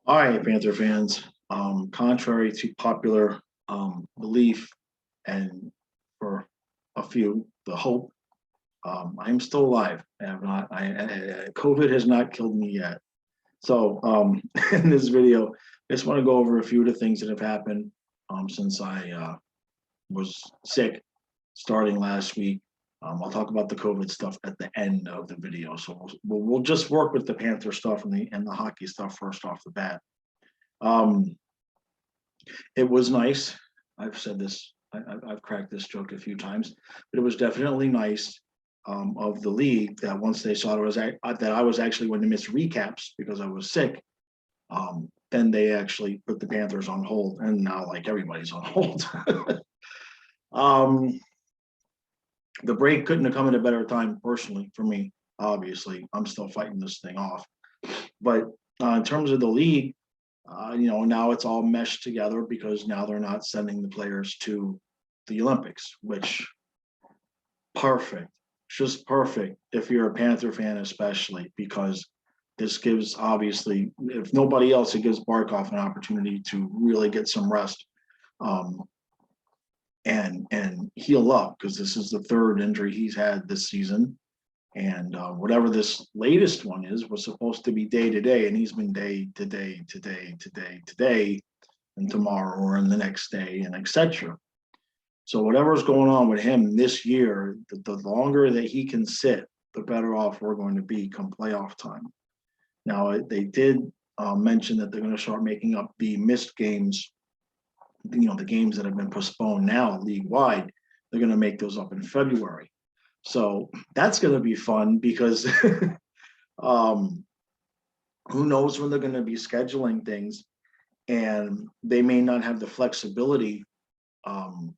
All right, Panther fans. Contrary to popular belief, and for a few, the hope, I'm still alive. I have not. COVID has not killed me yet. So, in this video, I just want to go over a few of the things that have happened since I was sick starting last week. I'll talk about the COVID stuff at the end of the video. So we'll just work with the Panther stuff and the hockey stuff first off the bat. Um, It was nice. I've said this. I've cracked this joke a few times, but it was definitely nice of the league that once they saw that I was actually going to miss recaps because I was sick, then they actually put the Panthers on hold, and now like everybody's on hold. um, the break couldn't have come at a better time personally for me. Obviously, I'm still fighting this thing off, but in terms of the league, now it's all meshed together because now they're not sending the players to the Olympics, which perfect, just perfect if you're a Panther fan, especially because this gives obviously, if nobody else, it gives Barkov an opportunity to really get some rest um, and heal up because this is the third injury he's had this season. And whatever this latest one is was supposed to be day to day, and he's been day to day to day to day to day, and tomorrow or in the next day, and etc. So whatever's going on with him this year, the longer that he can sit, the better off we're going to be come playoff time. Now they did mention that they're going to start making up the missed games, the games that have been postponed now league wide. They're going to make those up in February. So that's going to be fun because um, who knows when they're going to be scheduling things, and they may not have the flexibility um,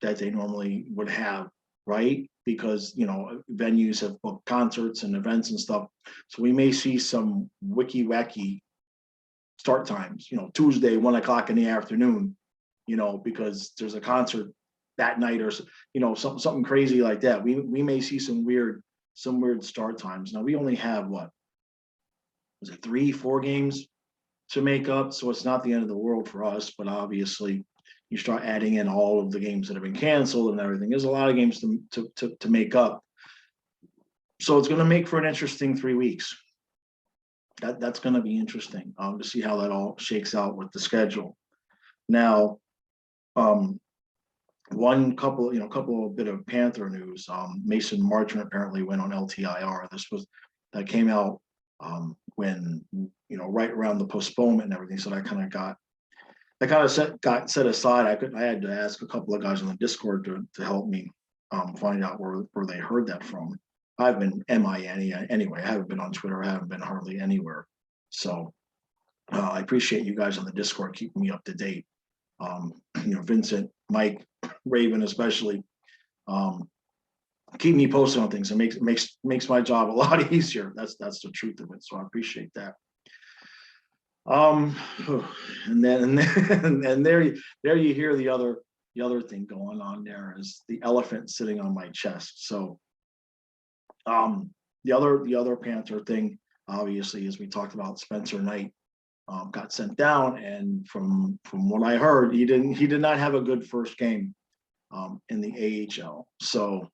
that they normally would have, right? Because venues have booked concerts and events and stuff, so we may see some wicky wacky start times. Tuesday 1 o'clock in the afternoon, because there's a concert that night, or something crazy like that. We may see some weird start times. Now we only have what was it 3-4 games to make up, so it's not the end of the world for us. But obviously, you start adding in all of the games that have been canceled and everything. There's a lot of games to make up. So it's going to make for an interesting 3 weeks. That's going to be interesting to see how that all shakes out with the schedule. Now, couple of bit of Panther news. Mason Marchment apparently went on LTIR. That came out when right around the postponement and everything. So got set aside. I had to ask a couple of guys on the Discord to help me find out where they heard that from. I've been MIA anyway. I haven't been on Twitter. I haven't been hardly anywhere. So I appreciate you guys on the Discord keeping me up to date. Vincent, Mike, Raven, especially, keep me posted on things. It makes my job a lot easier. That's the truth of it. So I appreciate that. And there you hear the other thing going on. There is the elephant sitting on my chest. So the other Panther thing, obviously, as we talked about, Spencer Knight got sent down, and from what I heard, he did not have a good first game in the AHL. So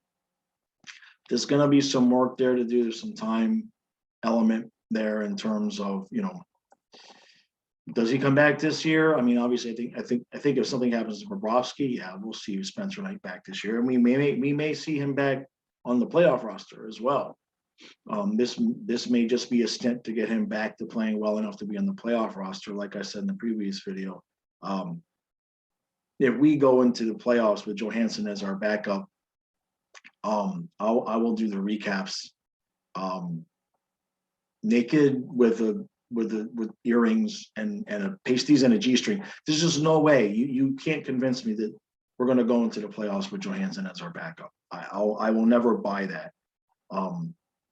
there's going to be some work there to do. There's some time element there in terms of does he come back this year? I mean, obviously, I think if something happens to Bobrovsky, yeah, we'll see Spencer Knight back this year, and we may see him back on the playoff roster as well. This may just be a stint to get him back to playing well enough to be on the playoff roster. Like I said in the previous video, if we go into the playoffs with Johansson as our backup, I will do the recaps naked with earrings and a pasties and a G-string. There's just no way you can't convince me that we're going to go into the playoffs with Johansson as our backup. I will never buy that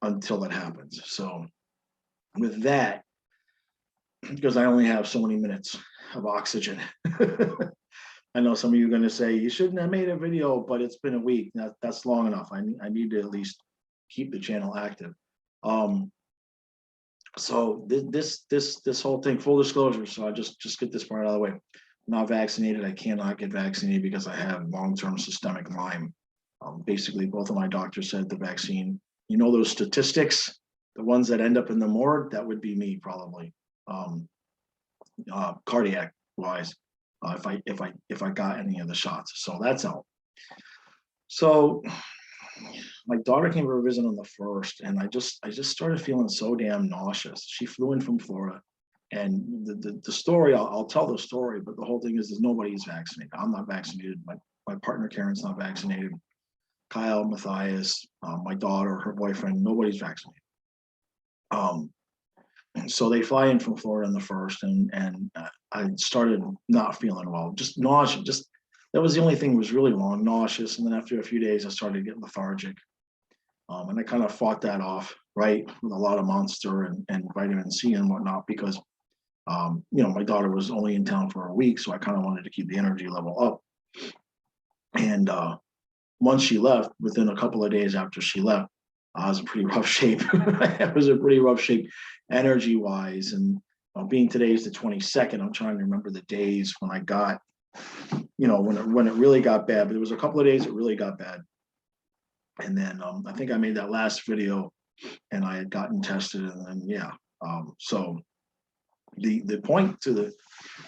until that happens. So with that, because I only have so many minutes of oxygen. I know some of you are going to say you shouldn't have made a video, but it's been a week. That's long enough. I need to at least keep the channel active. So this whole thing, full disclosure. So I just get this part out of the way. I'm not vaccinated. I cannot get vaccinated because I have long-term systemic Lyme. Basically, both of my doctors said the vaccine. You know those statistics, the ones that end up in the morgue. That would be me probably, cardiac wise, if I got any of the shots. So that's out. So my daughter came for a visit on the first, and I just started feeling so damn nauseous. She flew in from Florida, and the story I'll tell the story, but the whole thing is nobody's vaccinated. I'm not vaccinated. My partner Karen's not vaccinated. Kyle, Matthias, my daughter, her boyfriend, nobody's vaccinated. Um, so they fly in from Florida on the first, and I started not feeling well, just nausea. Just that was the only thing that was really wrong, nauseous. And then after a few days, I started getting lethargic. And I kind of fought that off, right, with a lot of Monster and vitamin C and whatnot, because, my daughter was only in town for a week, so I kind of wanted to keep the energy level up. And once she left, within a couple of days after she left, I was in pretty rough shape. I was in pretty rough shape, energy wise. And being today's the 22nd, I'm trying to remember the days when I got, when it really got bad. But there was a couple of days it really got bad. And then I think I made that last video, and I had gotten tested, and then so the point to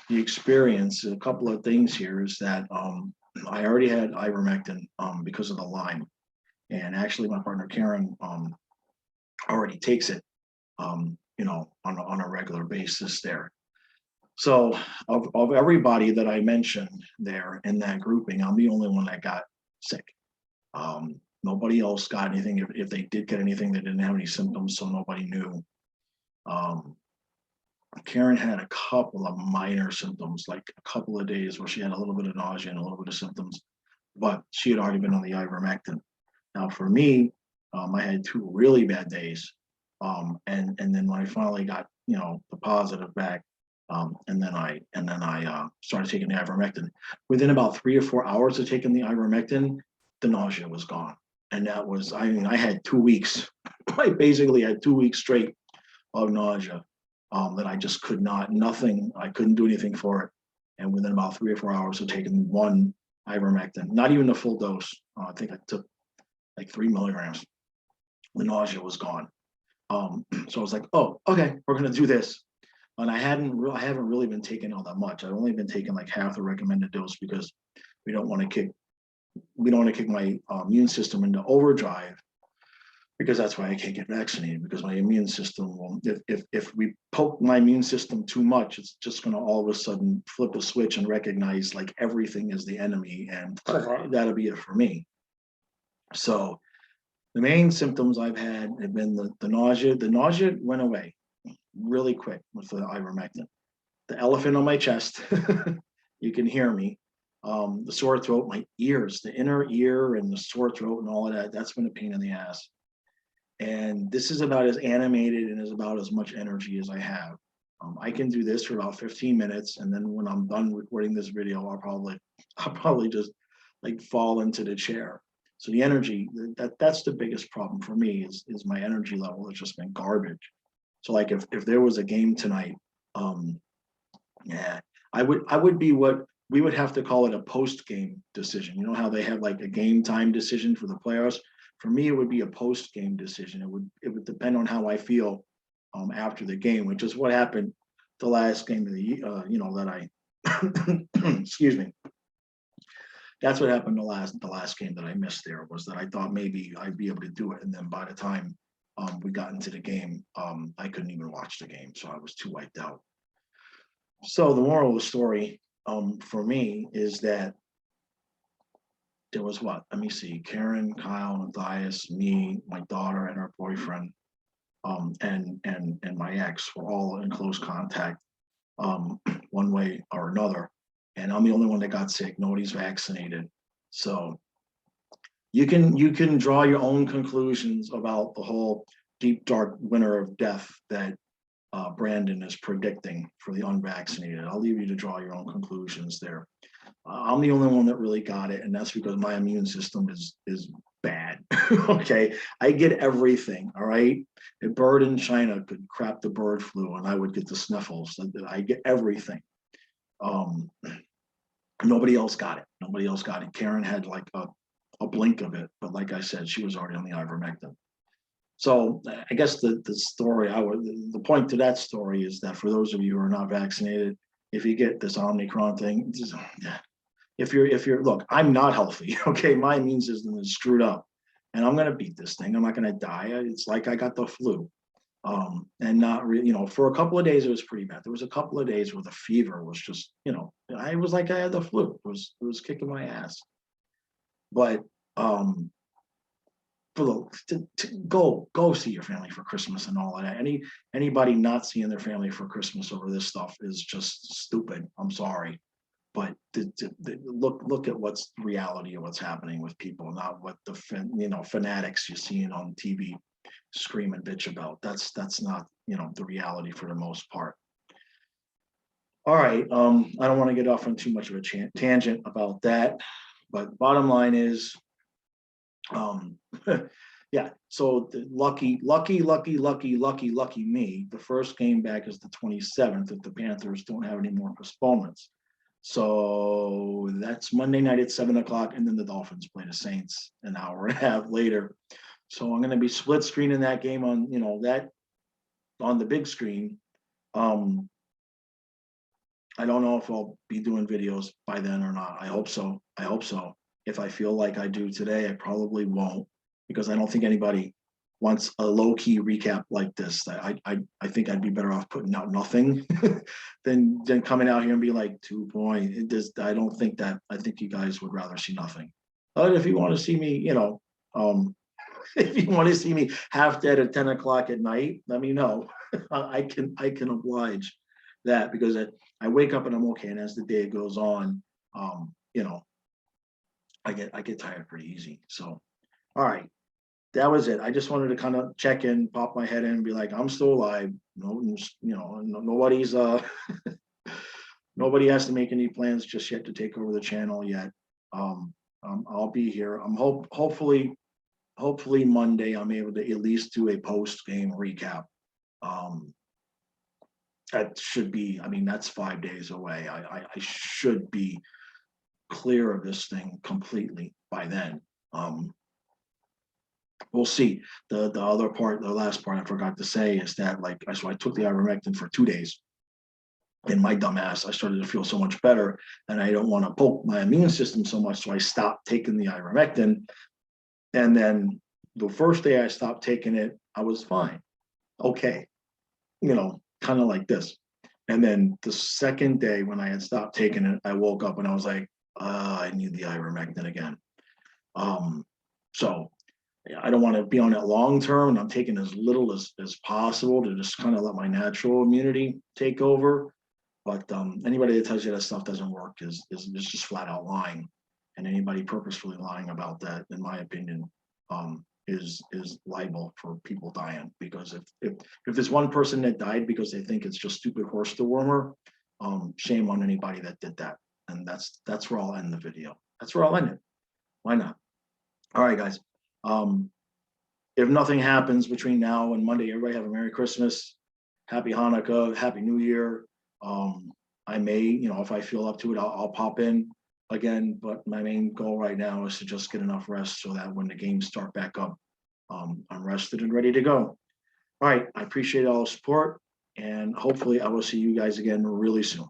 the experience, a couple of things here is that I already had ivermectin because of the Lyme, and actually my partner Karen already takes it on a regular basis there. So of everybody that I mentioned there in that grouping, I'm the only one that got sick. Nobody else got anything. If they did get anything, they didn't have any symptoms, so nobody knew. Karen had a couple of minor symptoms, like a couple of days where she had a little bit of nausea and a little bit of symptoms, but she had already been on the ivermectin. Now for me, I had 2 really bad days, and then when I finally got the positive back, and then I started taking the ivermectin. Within about 3 or 4 hours of taking the ivermectin, the nausea was gone. And that was, I had 2 weeks. I basically had 2 weeks straight of nausea that I just could not, nothing, I couldn't do anything for it. And within about 3 or 4 hours of taking 1 ivermectin, not even the full dose, I think I took like 3 milligrams, the nausea was gone. So I was like, oh, okay, we're gonna do this. And I haven't really been taking all that much. I've only been taking like half the recommended dose because we don't want to kick my immune system into overdrive, because that's why I can't get vaccinated, because my immune system will, if we poke my immune system too much, it's just going to all of a sudden flip a switch and recognize like everything is the enemy, and that'll be it for me. So the main symptoms I've had have been the nausea. The nausea went away really quick with the ivermectin. The elephant on my chest, you can hear me. The sore throat, my ears, the inner ear and the sore throat and all of that, that's been a pain in the ass. And this is about as animated and is about as much energy as I have. I can do this for about 15 minutes, and then when I'm done recording this video, I'll probably just like fall into the chair. So the energy, that's the biggest problem for me is my energy level has just been garbage. So like if there was a game tonight, I would be what we would have to call it a post-game decision. You know how they have like a game time decision for the playoffs? For me, it would be a post-game decision. It would depend on how I feel after the game, which is what happened the last game of the that I excuse me. That's what happened the last game that I missed there, was that I thought maybe I'd be able to do it, and then by the time we got into the game, I couldn't even watch the game, so I was too wiped out. So the moral of the story for me is that there was what? Let me see. Karen, Kyle, Matthias, me, my daughter, and her boyfriend, and my ex were all in close contact, one way or another. And I'm the only one that got sick. Nobody's vaccinated. So you can draw your own conclusions about the whole deep dark winter of death that Brandon is predicting for the unvaccinated. I'll leave you to draw your own conclusions there. I'm the only one that really got it, and that's because my immune system is bad. Okay, I get everything. All right, a bird in China could crap the bird flu, and I would get the sniffles. I get everything. Um, Nobody else got it. Nobody else got it. Karen had like a blink of it, but like I said, she was already on the ivermectin. So I guess the story the point to that story is that for those of you who are not vaccinated, if you get this Omicron thing, if you're look, I'm not healthy. Okay, my immune system is screwed up, and I'm gonna beat this thing. I'm not gonna die. It's like I got the flu. And not really, for a couple of days it was pretty bad. There was a couple of days where the fever was just, I was like I had the flu. It was kicking my ass. But for to go see your family for Christmas and all of that. Anybody not seeing their family for Christmas over this stuff is just stupid. I'm sorry, but look at what's reality of what's happening with people, not what the fanatics you're seeing on TV scream and bitch about. That's not the reality for the most part. All right, I don't want to get off on too much of a tangent about that, but bottom line is, yeah. So lucky me. The first game back is the 27th if the Panthers don't have any more postponements. So that's Monday night at 7:00, and then the Dolphins play the Saints an hour and a half later. So I'm going to be split screening that game on, that on the big screen. I don't know if I'll be doing videos by then or not. I hope so. If I feel like I do today, I probably won't, because I don't think anybody wants a low-key recap like this. I think I'd be better off putting out nothing than coming out here and be like 2 point. I don't think that. I think you guys would rather see nothing. But if you want to see me, if you want to see me half dead at 10:00 at night, let me know. I can oblige that, because I wake up and I'm okay, and as the day goes on, I get tired pretty easy. So, all right, that was it. I just wanted to kind of check in, pop my head in, and be like, I'm still alive. No, nobody's nobody has to make any plans just yet to take over the channel yet. I'll be here. I'm hopefully Monday I'm able to at least do a post game recap. That should be, that's 5 days away. I should be clear of this thing completely by then. We'll see. The other part, the last part I forgot to say is that, so I took the ivermectin for 2 days. And my dumbass, I started to feel so much better, and I don't want to poke my immune system so much, so I stopped taking the ivermectin. And then the first day I stopped taking it, I was fine. Okay. Kind of like this. And then the second day when I had stopped taking it, I woke up and I was like, I need the ivermectin again. So I don't want to be on it long term, and I'm taking as little as possible to just kind of let my natural immunity take over. But anybody that tells you that stuff doesn't work is just flat out lying. And anybody purposefully lying about that, in my opinion, is liable for people dying. Because if there's one person that died because they think it's just stupid horse dewormer, shame on anybody that did that. And that's where I'll end the video. That's where I'll end it. Why not? All right, guys. If nothing happens between now and Monday, everybody have a Merry Christmas, Happy Hanukkah, Happy New Year. I may, if I feel up to it, I'll pop in again, but my main goal right now is to just get enough rest so that when the games start back up, I'm rested and ready to go. All right, I appreciate all the support, and hopefully I will see you guys again really soon.